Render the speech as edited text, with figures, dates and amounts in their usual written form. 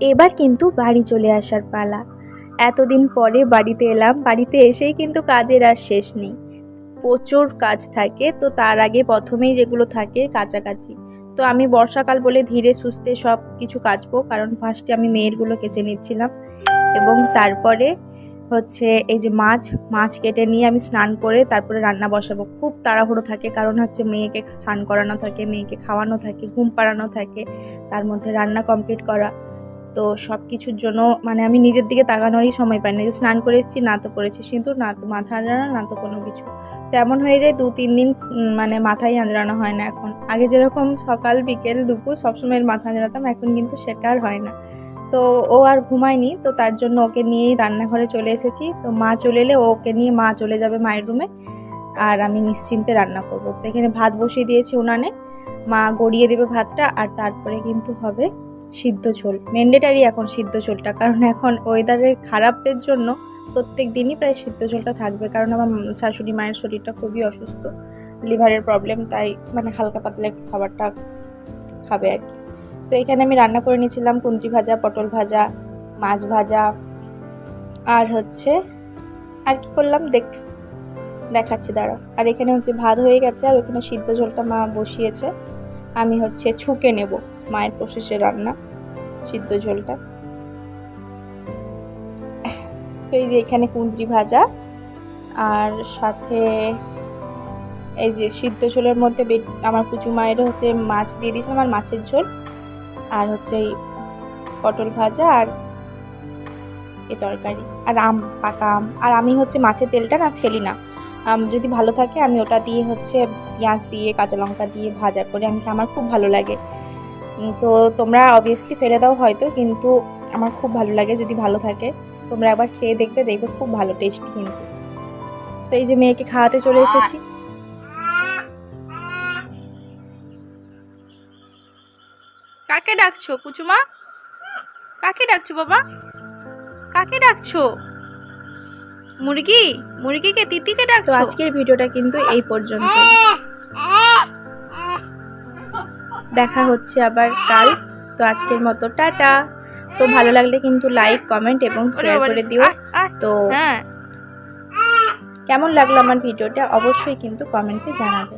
এবার কিন্তু বাড়ি চলে আসার পালা। এতদিন পরে বাড়িতে এলাম, বাড়িতে এসেই কিন্তু কাজের আর শেষ নেই, প্রচুর কাজ থাকে। তো তার আগে প্রথমেই যেগুলো থাকে কাচাকাচি। তো আমি বর্ষাকাল বলে ধীরে সুস্থে সব কিছু কাচবো, কারণ ফার্স্টে আমি মেয়েরগুলো কেচে নিচ্ছিলাম এবং তারপরে হচ্ছে এই যে মাছ কেটে নিয়ে আমি স্নান করে তারপরে রান্না বসাবো। খুব তাড়াহুড়ো থাকে, কারণ হচ্ছে মেয়েকে স্নান করানো থাকে, মেয়েকে খাওয়ানো থাকে, ঘুম পাড়ানো থাকে, তার মধ্যে রান্না কমপ্লিট করা। তো সব কিছুর জন্য মানে আমি নিজের দিকে তাকানোরই সময় পাই না, যে স্নান করে এসেছি না তো করেছি সিঁদুর, না তো মাথা আঁচড়ানো, না তো কোনো কিছু। তেমন হয়ে যায় 2-3 দিন মানে মাথায় আঁচড়ানো হয় না এখন। আগে যেরকম সকাল বিকেল দুপুর সবসময় মাথা আঁচড়াতাম, এখন কিন্তু সেটা আর হয় না। তো ও আর ঘুমায়নি, তো তার জন্য ওকে নিয়েই রান্নাঘরে চলে এসেছি। তো মা চলে এলে ওকে নিয়ে মা চলে যাবে মায়ের রুমে, আর আমি নিশ্চিন্তে রান্না করবো। তো এখানে ভাত বসিয়ে দিয়েছি উনানে, মা গড়িয়ে দেবে ভাতটা, আর তারপরে কিন্তু হবে সিদ্ধ ঝোল। ম্যান্ডেটারি এখন সিদ্ধ ঝোলটা, কারণ এখন ওয়েদারের খারাপের জন্য প্রত্যেক দিনই প্রায় সিদ্ধ ঝোলটা থাকবে। কারণ আমার শাশুড়ি মায়ের শরীরটা খুবই অসুস্থ, লিভারের প্রবলেম, তাই মানে হালকা পাতলা একটু খাবারটা খাবে আর কি। তো এখানে আমি রান্না করে নিয়েছিলাম কুঁদরি ভাজা, পটল ভাজা, মাছ ভাজা, আর হচ্ছে আর কি করলাম দেখাচ্ছি দাঁড়াও। আর এখানে হচ্ছে ভাত হয়ে গেছে, আর ওখানে সিদ্ধ ঝোলটা মা বসিয়েছে। আমি হচ্ছে ছুঁকে নেব মায়ের প্রসেসে রান্না সিদ্ধ ঝোলটা। তো এই যে এখানে কুঁদরি ভাজা, আর সাথে এই যে সিদ্ধ ঝোলের মধ্যে আমার কুচু মায়ের হচ্ছে মাছ দিয়ে দিয়েছিলাম, আর মাছের ঝোল, আর হচ্ছে এই পটল ভাজা, আর এই তরকারি, আর আম, পাকা আম। আর আমি হচ্ছে মাছের তেলটা না ফেলি না, যদি ভালো থাকে আমি ওটা দিয়ে হচ্ছে পেঁয়াজ দিয়ে কাঁচা লঙ্কা দিয়ে ভাজা করে আমি, আমার খুব ভালো লাগে। তো তোমরা অবভিয়াসলি ফেলে দাও হয়তো, কিন্তু আমার খুব ভালো লাগে যদি ভালো থাকে। তোমরা একবার খেয়ে দেখবে খুব ভালো টেস্ট কিন্তু। তো এই যে মেয়েকে খাওয়াতে চলে এসেছি। কাকে ডাকছো কুচুমা? কাকে ডাকছো বাবা? কাকে ডাকছো? মুরগিকে, তিতিকে ডাকছো? তো আজকের ভিডিওটা কিন্তু এই পর্যন্ত, দেখা হচ্ছে আবার কাল। তো আজকের মতো টাটা। তো ভালো লাগলে কিন্তু লাইক, কমেন্ট এবং শেয়ার করে দিও। তো কেমন লাগলো আমার ভিডিওটা অবশ্যই কিন্তু কমেন্টে জানাবে।